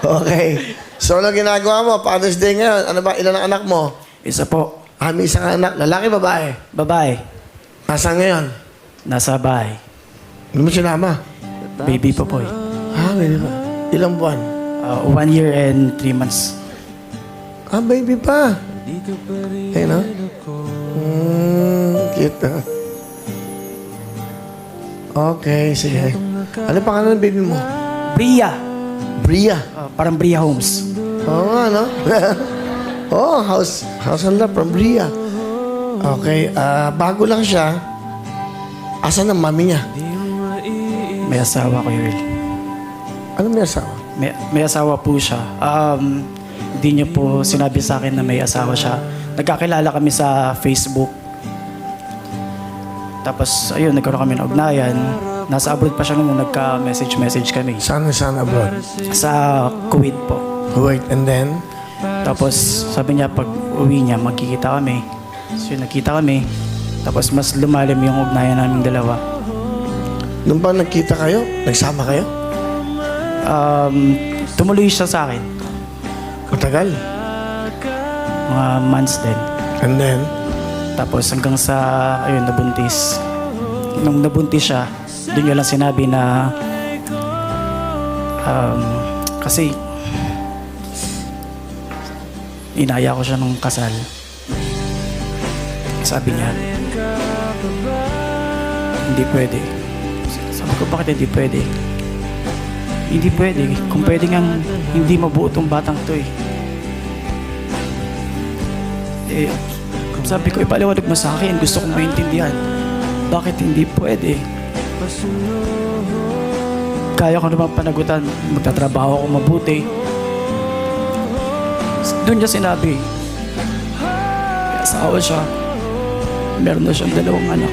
Okay. So, ano ginagawa mo? Father's Day ngayon. Ano ba? Ilan ang anak mo? Isa po. May isang anak. Lalaki, babae? Babae. Nasaan ngayon? Nasa bahay. Ano mo sinama? Baby po po eh. Baby pa. Ilang buwan? 1 year and 3 months. Baby pa. Ayun, no? Cute, ha? Okay, sige. Ano pangalan ng baby mo? Bria. Bria. Parang Bria Homes. Oo nga, no? House and love from Bria. Okay, bago lang siya. Asan ang mami niya? May asawa ko yun. Ano may asawa? May asawa po siya. Hindi niya po sinabi sa akin na may asawa siya. Nagkakilala kami sa Facebook. Tapos, ayun, nagkaroon kami ng ugnayan. Nasa abroad pa siya nung nagka-message kami. Saan abroad? Sa Kuwait po. Wait, and then? Tapos, sabi niya, pag uwi niya, magkikita kami. So, nagkita kami. Tapos, mas lumalim yung ugnayan naming dalawa. Nung ba nagkita kayo? Nagsama kayo? Tumuloy siya sa akin. Matagal. Mga months din. And then? Tapos hanggang sa, ayun, nabuntis. Nung nabuntis siya, doon niya lang sinabi na, kasi, inaya ko siya nung kasal. Sabi niya, hindi pwede. Sabi ko, bakit hindi pwede? Hindi pwede. Kung pwede ngang hindi mabuo tong batang to sabi ko, ipaliwanag mo sa akin. Gusto kong maintindihan. Bakit hindi pwede? Kaya ko naman panagutan. Magtatrabaho ako mabuti. Doon niya sinabi, may asawa siya. Meron na siyang 2 anak.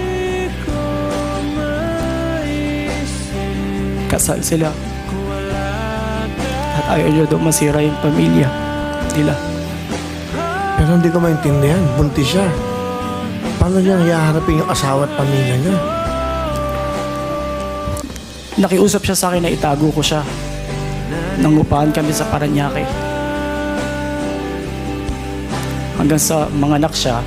Kasal sila. At ayaw niya daw masira yung pamilya nila. Pero hindi ko maintindihan. Buntis siya. Paano niya hiharapin yung asawa at pamilya niya? Nakiusap siya sa akin na itago ko siya. Nangupahan kami sa Paranaque. Hanggang sa mga anak siya.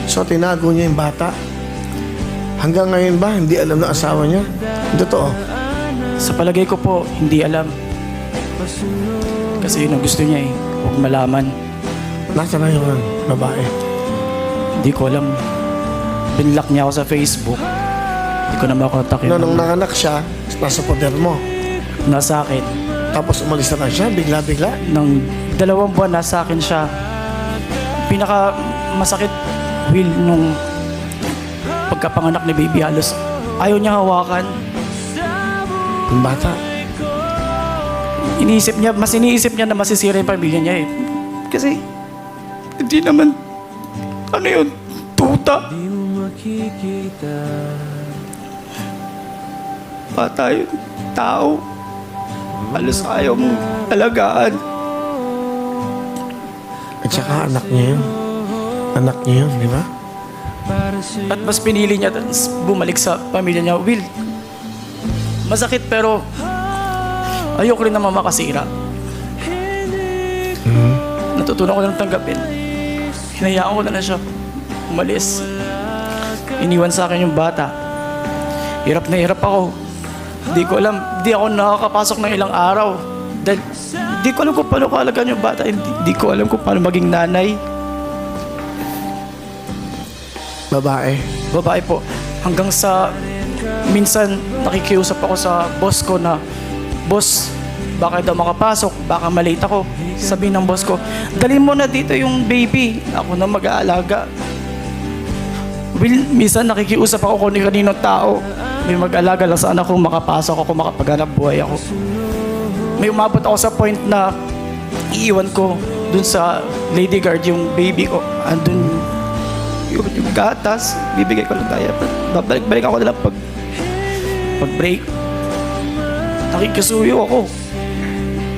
So, tinago niya yung bata. Hanggang ngayon ba, hindi alam ng asawa niya? Totoo. Sa palagay ko po, hindi alam. Kasi yun ang gusto niya eh. Huwag malaman. Nasaan na yung babae? Hindi ko alam. Binlock niya ako sa Facebook. Hindi ko na makontak yun. Nung nanganak siya, nasa poder mo. Nasa akin. Tapos umalis na lang siya, bigla-bigla. Nang 2 buwan, nasa akin siya. Pinaka masakit, Will, nung pagkapanganak ni baby, halos ayaw niya hawakan. Yung bata. Mas iniisip niya na masisira yung pamilya niya eh. Kasi, hindi naman, ano yun, tuta. Bata yun, tao. Halos ayaw mong alagaan. At saka anak niya yun. Anak niya yun, di ba? At mas pinili niya bumalik sa pamilya niya. Will, masakit pero ayoko rin naman makasira. Natutunan ko lang tanggapin. Hinayaan ko na lang siya umalis. Iniwan sa akin yung bata. Hirap na hirap ako. Di ko alam, di ako nakakapasok ng ilang araw. Dahil di ko alam kung paano kaalagaan yung bata. Di ko alam kung paano maging nanay. Babae. Babae po. Hanggang sa minsan nakikiusap ako sa boss ko na, "Boss, baka daw makapasok, baka malate ako." Sabi ng boss ko, "Dalhin mo na dito yung baby. Ako na mag-aalaga." Will, minsan nakikiusap ako kung kaninong tao. May mag-alaga lang sa anak ko, makapasok ako, makapaghanap buhay ako. May umabot ako sa point na iiwan ko dun sa lady guard yung baby ko. Andun yung gatas, bibigay ko lang tayo. Babalik-balik ako nila pag break. Nakikisuyo ako.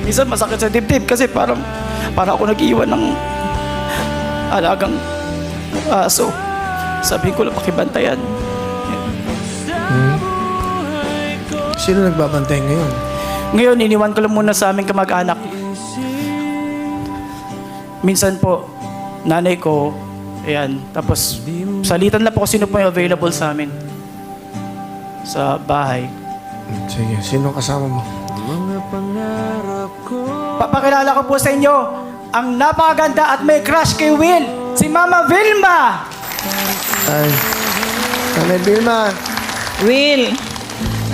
Minsan masakit sa dibdib kasi parang ako nag-iwan ng alagang aso. Sabi ko lang pakibantayan. Sino nagbabantay ngayon? Ngayon, iniwan ko lang muna sa aming kamag-anak. Minsan po, nanay ko, ayan, tapos salitan lang po kung sino po yung available sa amin. Sa bahay. Sige, sino kasama mo? Papakilala ko po sa inyo ang napakaganda at may crush kay Will, si Mama Vilma! Ay, Nanay Vilma. Will,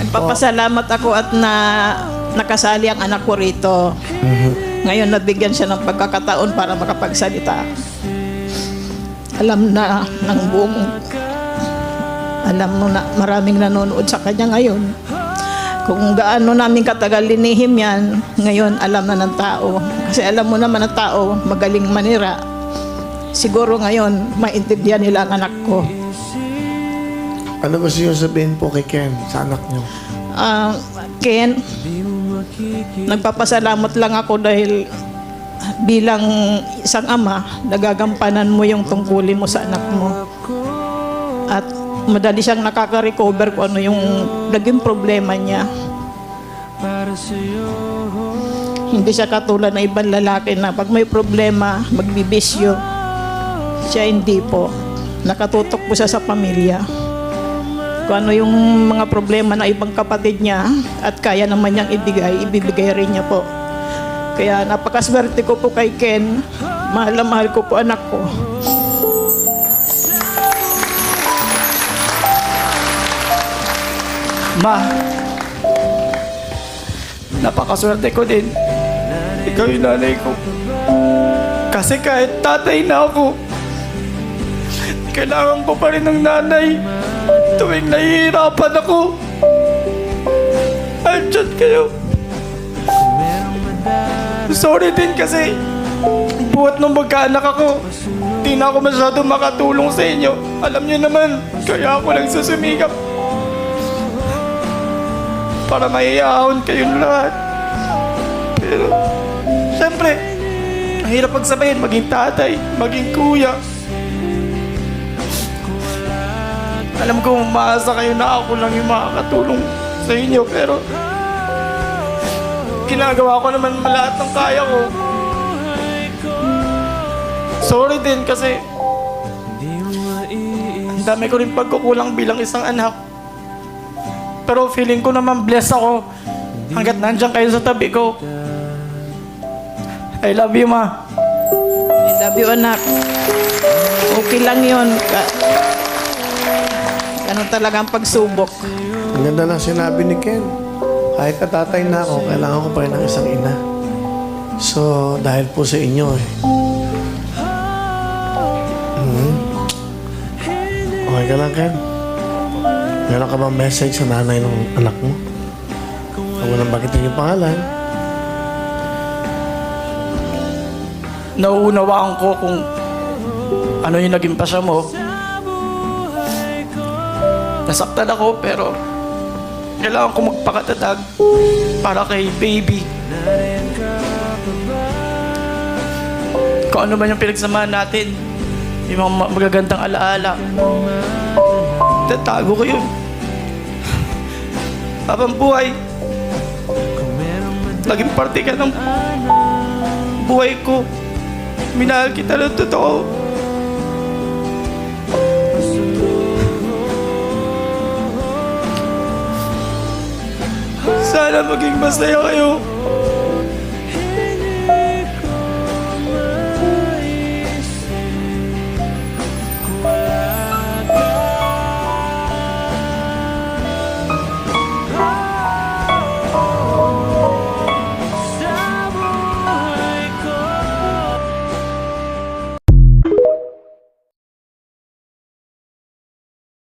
nagpapasalamat ako at nakasali ang anak ko rito. Ngayon nabigyan siya ng pagkakataon para makapagsalita. Alam na ng buong, alam mo na maraming nanonood sa kanya ngayon. Kung gaano namin katagal linihim yan, ngayon alam na ng tao. Kasi alam mo naman ng tao, magaling manira. Siguro ngayon, maintindihan nila ang anak ko. Ano gusto niyo sabihin po kay Ken, sa anak niyo? Ken, nagpapasalamat lang ako dahil bilang isang ama, nagagampanan mo yung tungkulin mo sa anak mo. At madali siyang nakaka-recover kung ano yung naging problema niya. Hindi siya katulad ng ibang lalaki na pag may problema, magbibisyo. Siya hindi po. Nakatutok po siya sa pamilya. Kung ano yung mga problema ng ibang kapatid niya at kaya naman niyang ibibigay rin niya po. Kaya napakaswerte ko po kay Ken. Mahal na mahal ko po anak ko. Ma, napakaswerte ko din. Ikaw yung nanay ko. Kasi kahit tatay na ako, kailangan ko pa rin ng nanay. Tuwing nahihirapan ako, andyan kayo. Sorry din kasi buhat nung magkaanak ako, di na ako masyado makatulong sa inyo. Alam niyo naman, kaya ako lang susumikap para maiahon kayong lahat. Pero, siyempre, ang hirap pagsabayin, maging tatay, maging kuya. Alam ko, umaasa kayo na ako lang yung makakatulong sa inyo, pero ginagawa ko naman lahat ng kaya ko. Sorry din kasi ang dami ko rin pagkukulang bilang isang anak. Pero feeling ko naman blessed ako hanggat nandiyan kayo sa tabi ko. I love you, Ma. I love you, anak. Okay lang yun. Ganun talaga ang pagsubok. Ang ganda lang sinabi ni Ken. Kahit katatay na ako, kailangan ko pa rin ng isang ina. So, dahil po sa inyo Okay ka lang, Ken? Meron ka bang message sa nanay ng anak mo? Huwag mo nang bagitin yung pangalan. Nauunawaan ko kung ano yung naging pasya mo. Nasaktan ako pero kailangan ko magpakatatag para kay baby. Kung ano man yung pinagsamahan natin, yung mga magagandang alaala, tatago ko yun. Habang buhay, naging parte ka ng buhay ko. Minahal kita ng totoo. Sana maging masaya kayo.